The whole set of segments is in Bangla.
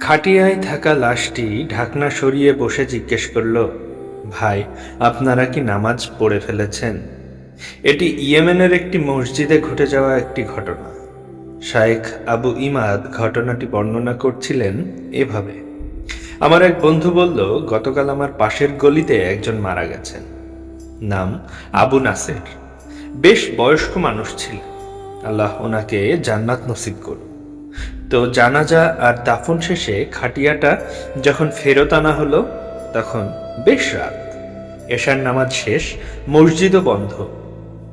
খাটিয়ায় থাকা লাশটি ঢাকনা সরিয়ে বসে জিজ্ঞেস করল, ভাই, আপনারা কি নামাজ পড়ে ফেলেছেন? এটি ইয়েমেনের একটি মসজিদে ঘটে যাওয়া একটি ঘটনা। শায়েখ আবু ইমাদ ঘটনাটি বর্ণনা করছিলেন এভাবে। আমার এক বন্ধু বলল, গতকাল আমার পাশের গলিতে একজন মারা গেছেন। নাম আবু নাসের। বেশ বয়স্ক মানুষ ছিলেন। আল্লাহ ওনাকে জান্নাত নসিব করুন। তো জানাজা আর দাফন শেষে খাটিয়াটা যখন ফেরত আনা হলো, তখন বেশ রাত। এশার নামাজ শেষ, মসজিদও বন্ধ।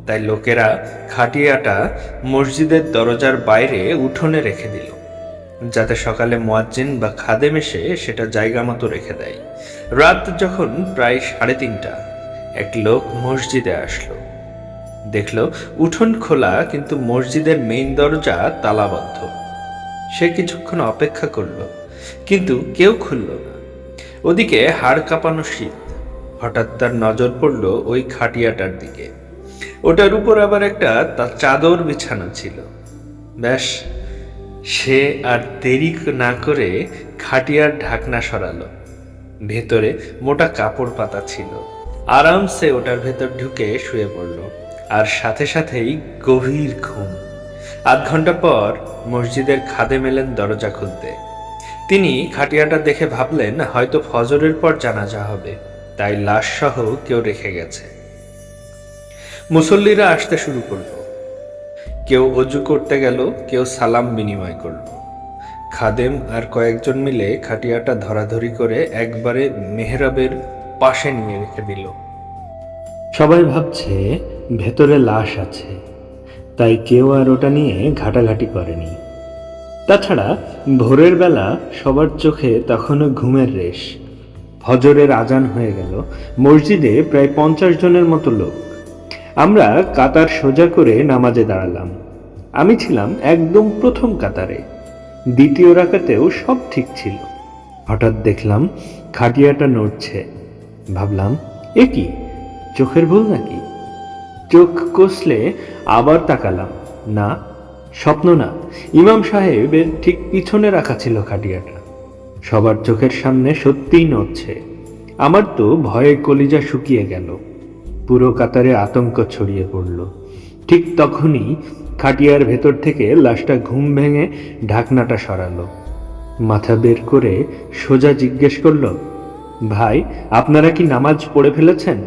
তাই লোকেরা খাটিয়াটা মসজিদের দরজার বাইরে উঠোনে রেখে দিল, যাতে সকালে মুয়াজ্জিন বা খাদেম এসে সেটা জায়গা মতো রেখে দেয়। রাত যখন প্রায় 3:30, এক লোক মসজিদে আসলো। দেখল উঠোন খোলা, কিন্তু মসজিদের মেইন দরজা তালাবদ্ধ। সে কিছুক্ষণ অপেক্ষা করল, কিন্তু কেউ খুলল না। ওদিকে হাড় কাঁপানো শীত। হঠাৎ তার নজর পড়ল ওই খাটিয়াটার দিকে। ওটার উপর আবার একটা চাদর বিছানো ছিল। ব্যাস, সে আর দেরি না করে খাটিয়ার ঢাকনা সরালো। ভেতরে মোটা কাপড় পাতা ছিল। আরামসে ওটার ভেতর ঢুকে শুয়ে পড়ল, আর সাথে সাথেই গভীর ঘুম। আধ ঘন্টা পর মসজিদের খাদেম এলেন দরজা খুলতে। তিনি খাটিয়াটা দেখে ভাবলেন হয়তো ফজরের পর জানাজা হবে, তাই লাশ সহ কেউ রেখে গেছে। মুসল্লিরা আসতে শুরু করলো। কেউ অজু করতে গেল, কেউ সালাম বিনিময় করল। খাদেম আর কয়েকজন মিলে খাটিয়াটা ধরাধরি করে একবারে মেহরাবের পাশে নিয়ে রেখে দিল। সবাই ভাবছে ভেতরে লাশ আছে, তাই কেউ আর ওটা নিয়ে ঘাটাঘাটি করেনি। তাছাড়া ভোরের বেলা সবার চোখে তখনও ঘুমের রেশ। ফজরের আজান হয়ে গেল। মসজিদে প্রায় 50 জনের মতো লোক। আমরা কাতার সোজা করে নামাজে দাঁড়ালাম। আমি ছিলাম একদম প্রথম কাতারে। দ্বিতীয় রাকাতেও সব ঠিক ছিল। হঠাৎ দেখলাম খাটিয়াটা নড়ছে। ভাবলাম, এ কি, চোখের ভুল নাকি? চোখ কষলে আবার তাকালাম। না, স্বপ্ন না। ইমাম সাহেবের ঠিক পিছনে রাখা ছিল খাটিয়াটা। সবার চোখের সামনে সত্যিই নড়ছে। আমার তো ভয়ে কলিজা শুকিয়ে গেল। পুরো কাতারে আতঙ্ক ছড়িয়ে পড়ল। ঠিক তখনই খাটিয়ার ভেতর থেকে লাশটা ঘুম ভেঙে ঢাকনাটা সরালো। মাথা বের করে সোজা জিজ্ঞেস করল, ভাই, আপনারা কি নামাজ পড়ে ফেলেছেন?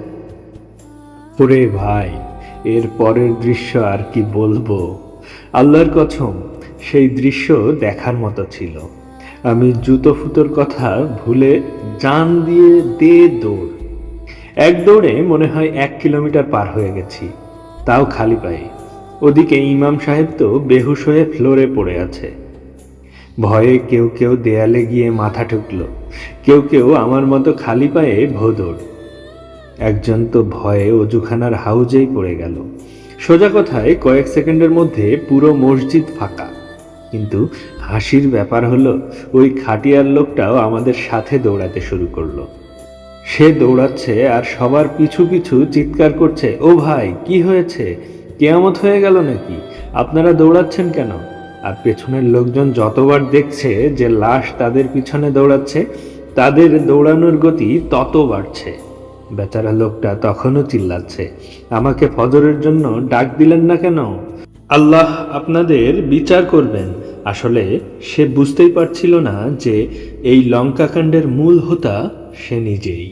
ওরে ভাই, এর পরের দৃশ্য আর কি বলবো। আল্লাহর কসম, সেই দৃশ্য দেখার মতো ছিল। আমি জুতো ফুতোর কথা ভুলে জান দিয়ে দৌড়। এক দৌড়ে মনে হয় 1 কিলোমিটার পার হয়ে গেছি, তাও খালি পায়ে। ওদিকে ইমাম সাহেব তো বেহুশ হয়ে ফ্লোরে পড়ে আছে। ভয়ে কেউ কেউ দেয়ালে গিয়ে মাথা ঠুকল, কেউ কেউ আমার মতো খালি পায়ে ভোদৌড়। একজন তো ভয়ে অজুখানার হাউজেই পড়ে গেল। সোজা কথায় কয়েক সেকেন্ডের মধ্যে পুরো মসজিদ ফাঁকা। কিন্তু হাসির ব্যাপার হলো, ওই খাটিয়ার লোকটাও আমাদের সাথে দৌড়াতে শুরু করলো। সে দৌড়াচ্ছে আর সবার পিছু পিছু চিৎকার করছে, ও ভাই, কি হয়েছে? কেয়ামত হয়ে গেল নাকি? আপনারা দৌড়াচ্ছেন কেন? আর পেছনের লোকজন যতবার দেখছে যে লাশ তাদের পিছনে দৌড়াচ্ছে, তাদের দৌড়ানোর গতি তত বাড়ছে। বেচারা লোকটা তখনও চিল্লাচ্ছে, আমাকে ফজরের জন্য ডাক দিলেন না কেন? আল্লাহ আপনাদের বিচার করবেন। আসলে সে বুঝতেই পারছিল না যে এই লঙ্কাকাণ্ডের মূল হোতা সে নিজেই।